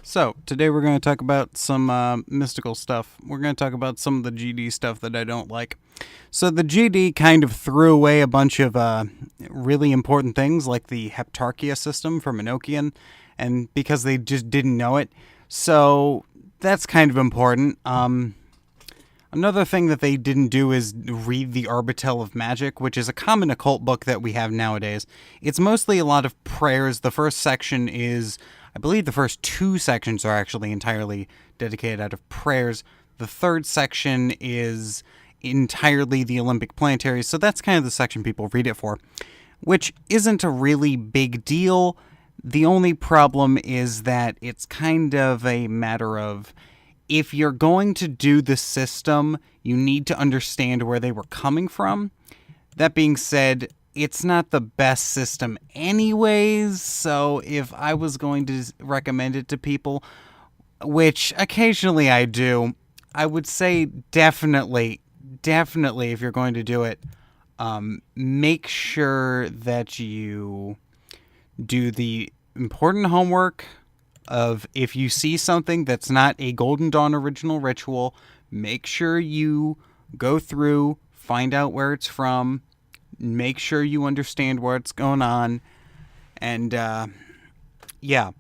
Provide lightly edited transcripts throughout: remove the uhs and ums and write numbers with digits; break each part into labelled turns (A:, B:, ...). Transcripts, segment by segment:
A: So, today we're going to talk about some mystical stuff. We're going to talk about some of the GD stuff that I don't like. So, the GD kind of threw away a bunch of really important things like the Heptarchia system from Enochian, and because they just didn't know it. So, that's kind of important. Another thing that they didn't do is read the Arbitel of Magic, which is a common occult book that we have nowadays. It's mostly a lot of prayers. The first section is, I believe the first two sections are actually entirely dedicated out of prayers. The third section is entirely the Olympic planetaries, so that's kind of the section people read it for, which isn't a really big deal. The only problem is that it's kind of a matter of, if you're going to do the system, you need to understand where they were coming from. That being said, it's not the best system anyways, so if I was going to recommend it to people, which occasionally I do, I would say definitely if you're going to do it, make sure that you do the important homework of, if you see something that's not a Golden Dawn original ritual, make sure you go through, find out where it's from, make sure you understand what's going on, and yeah.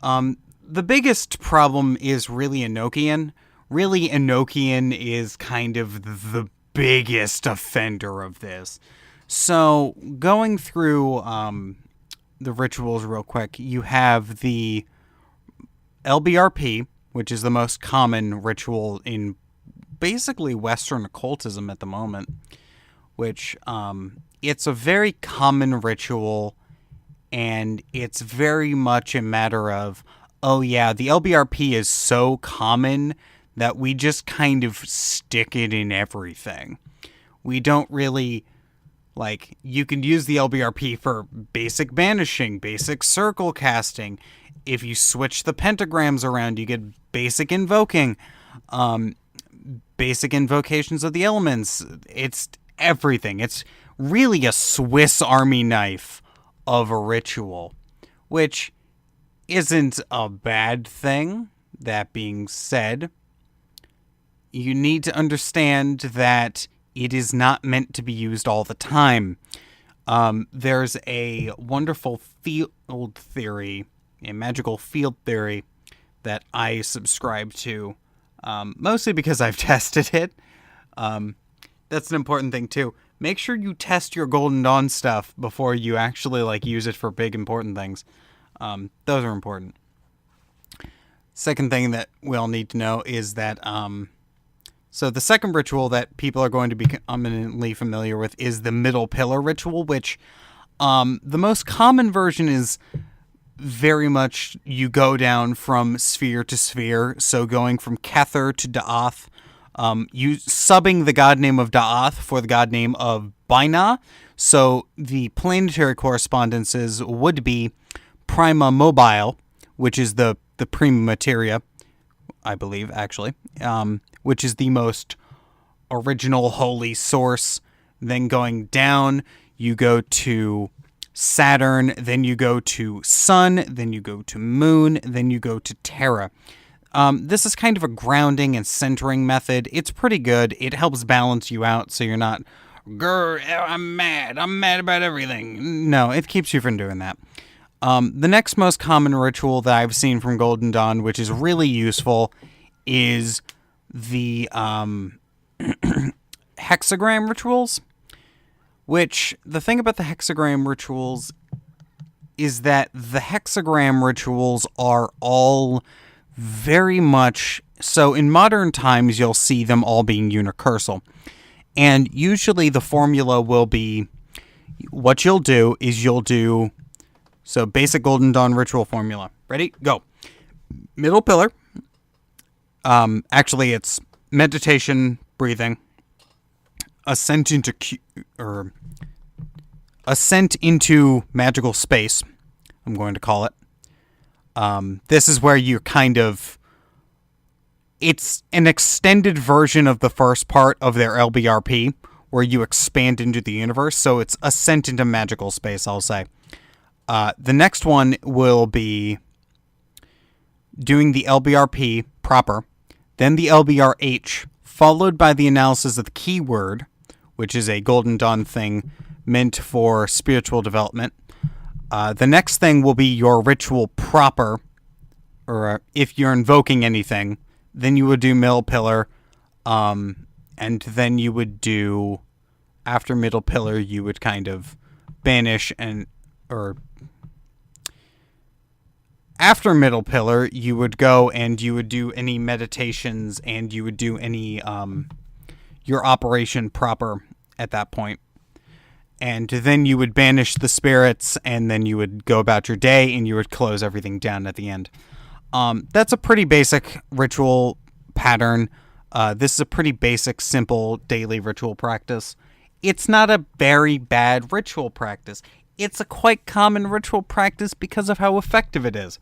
A: The biggest problem is really Enochian. Really, Enochian is kind of the biggest offender of this. So, going through the rituals real quick, you have the LBRP, which is the most common ritual in basically Western occultism at the moment, which it's a very common ritual, and it's very much a matter of, oh yeah, the LBRP is so common that we just kind of stick it in everything. We don't really, like, you can use the LBRP for basic banishing, basic circle casting. If you switch the pentagrams around, you get basic invoking, basic invocations of the elements. It's everything. It's really a Swiss Army knife of a ritual, which isn't a bad thing. That being said, you need to understand that it is not meant to be used all the time. There's a wonderful field theory, a magical field theory, that I subscribe to, mostly because I've tested it. That's an important thing too. Make sure you test your Golden Dawn stuff before you actually use it for big important things. Those are important. Second thing that we all need to know is that so the second ritual that people are going to be eminently familiar with is the Middle Pillar ritual, which the most common version is very much you go down from sphere to sphere, so going from Kether to Da'ath, you subbing the god name of Da'ath for the god name of Baina, so the planetary correspondences would be Prima Mobile, which is the prima materia, I believe, actually, which is the most original holy source. Then going down, you go to Saturn, then you go to Sun, then you go to Moon, then you go to Terra. This is kind of a grounding and centering method. It's pretty good. It helps balance you out so you're not, grr, I'm mad about everything. No, it keeps you from doing that. The next most common ritual that I've seen from Golden Dawn, which is really useful, is the hexagram rituals. Which, the thing about the hexagram rituals is that the hexagram rituals are all very much, so in modern times you'll see them all being unicursal. And usually the formula will be, what you'll do is so basic Golden Dawn ritual formula. Ready? Go. Middle pillar. Actually, it's meditation, breathing, ascent into magical space, I'm going to call it. This is where you're kind of, it's an extended version of the first part of their LBRP, where you expand into the universe, so it's ascent into magical space, I'll say. The next one will be doing the LBRP proper, then the LBRH, followed by the analysis of the keyword, which is a Golden Dawn thing meant for spiritual development. The next thing will be your ritual proper, or if you're invoking anything, then you would do middle pillar, and then you would do, after middle pillar, you would kind of banish after middle pillar, you would go and you would do any meditations and you would do any, your operation proper at that point. And then you would banish the spirits and then you would go about your day and you would close everything down at the end. That's a pretty basic ritual pattern. This is a pretty basic, simple daily ritual practice. It's not a very bad ritual practice. It's a quite common ritual practice because of how effective it is.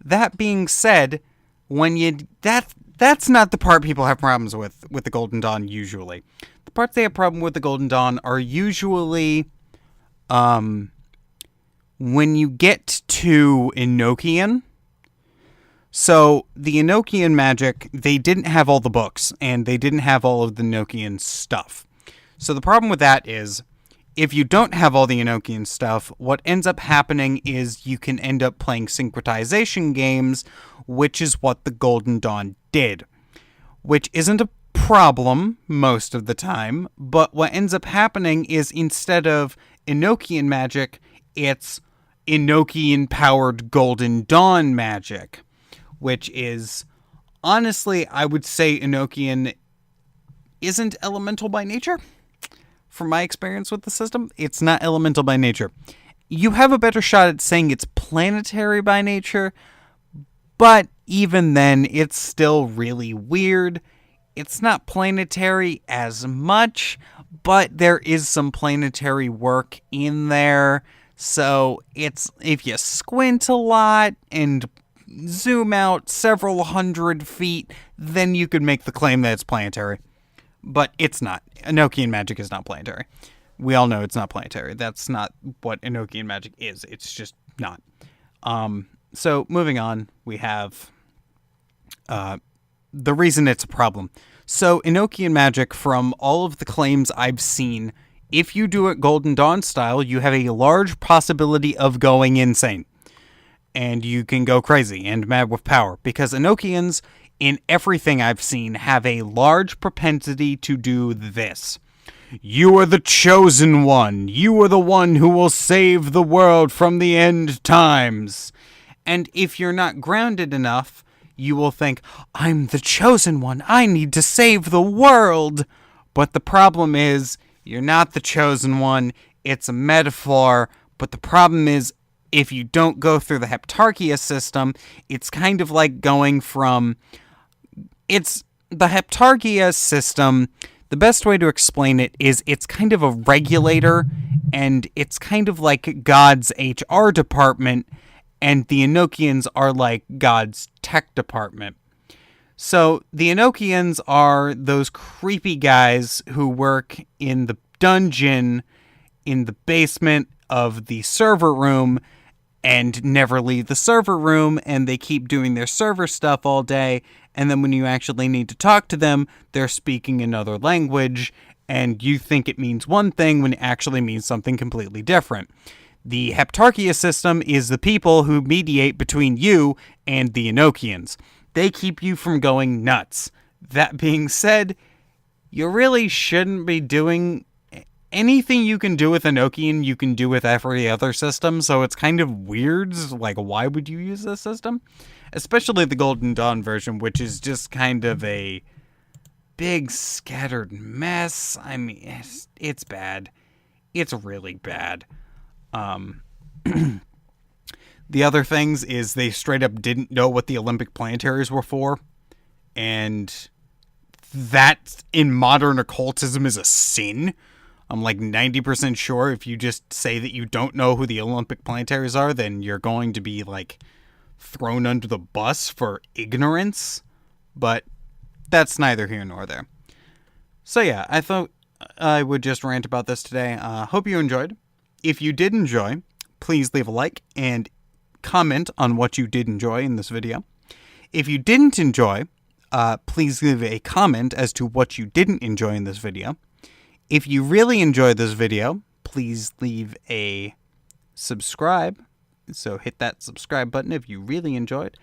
A: That being said, that's not the part people have problems with the Golden Dawn usually. The parts they have problem with the Golden Dawn are usually when you get to Enochian. So the Enochian magic, they didn't have all the books, and they didn't have all of the Enochian stuff. So the problem with that is, if you don't have all the Enochian stuff, what ends up happening is you can end up playing syncretization games, which is what the Golden Dawn did. Which isn't a problem most of the time, but what ends up happening is instead of Enochian magic, it's Enochian-powered Golden Dawn magic. Which is, honestly, I would say Enochian isn't elemental by nature. From my experience with the system, it's not elemental by nature. You have a better shot at saying it's planetary by nature, but even then, it's still really weird. It's not planetary as much, but there is some planetary work in there. So it's, if you squint a lot and zoom out several hundred feet, then you could make the claim that it's planetary. But it's not. Enochian magic is not planetary. We all know it's not planetary. That's not what Enochian magic is. It's just not. So moving on, we have the reason it's a problem. So Enochian magic, from all of the claims I've seen, if you do it Golden Dawn style, you have a large possibility of going insane. And you can go crazy and mad with power. Because Enochians, in everything I've seen, have a large propensity to do this. You are the chosen one. You are the one who will save the world from the end times. And if you're not grounded enough, you will think, I'm the chosen one. I need to save the world. But the problem is, you're not the chosen one. It's a metaphor. But the problem is, if you don't go through the Heptarchia system, it's kind of like going from... It's the Heptarchia system. The best way to explain it is it's kind of a regulator, and it's kind of like God's HR department, and the Enochians are like God's tech department. So the Enochians are those creepy guys who work in the dungeon in the basement of the server room and never leave the server room, and they keep doing their server stuff all day, and then when you actually need to talk to them, they're speaking another language, and you think it means one thing when it actually means something completely different. The Heptarchia system is the people who mediate between you and the Enochians. They keep you from going nuts. That being said, you really shouldn't be doing anything you can do with Enochian, you can do with every other system, so it's kind of weird. Like, why would you use this system? Especially the Golden Dawn version, which is just kind of a big scattered mess. I mean, it's bad. It's really bad. The other things is they straight up didn't know what the Olympic planetaries were for, and that in modern occultism is a sin. I'm like 90% sure if you just say that you don't know who the Olympic planetaries are, then you're going to be like thrown under the bus for ignorance. But that's neither here nor there. So yeah, I thought I would just rant about this today. Hope you enjoyed. If you did enjoy, please leave a like and comment on what you did enjoy in this video. If you didn't enjoy, please leave a comment as to what you didn't enjoy in this video. If you really enjoyed this video, please leave a subscribe. So hit that subscribe button if you really enjoyed.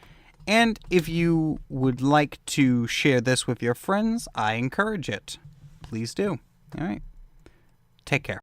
A: And if you would like to share this with your friends, I encourage it. Please do. All right. Take care.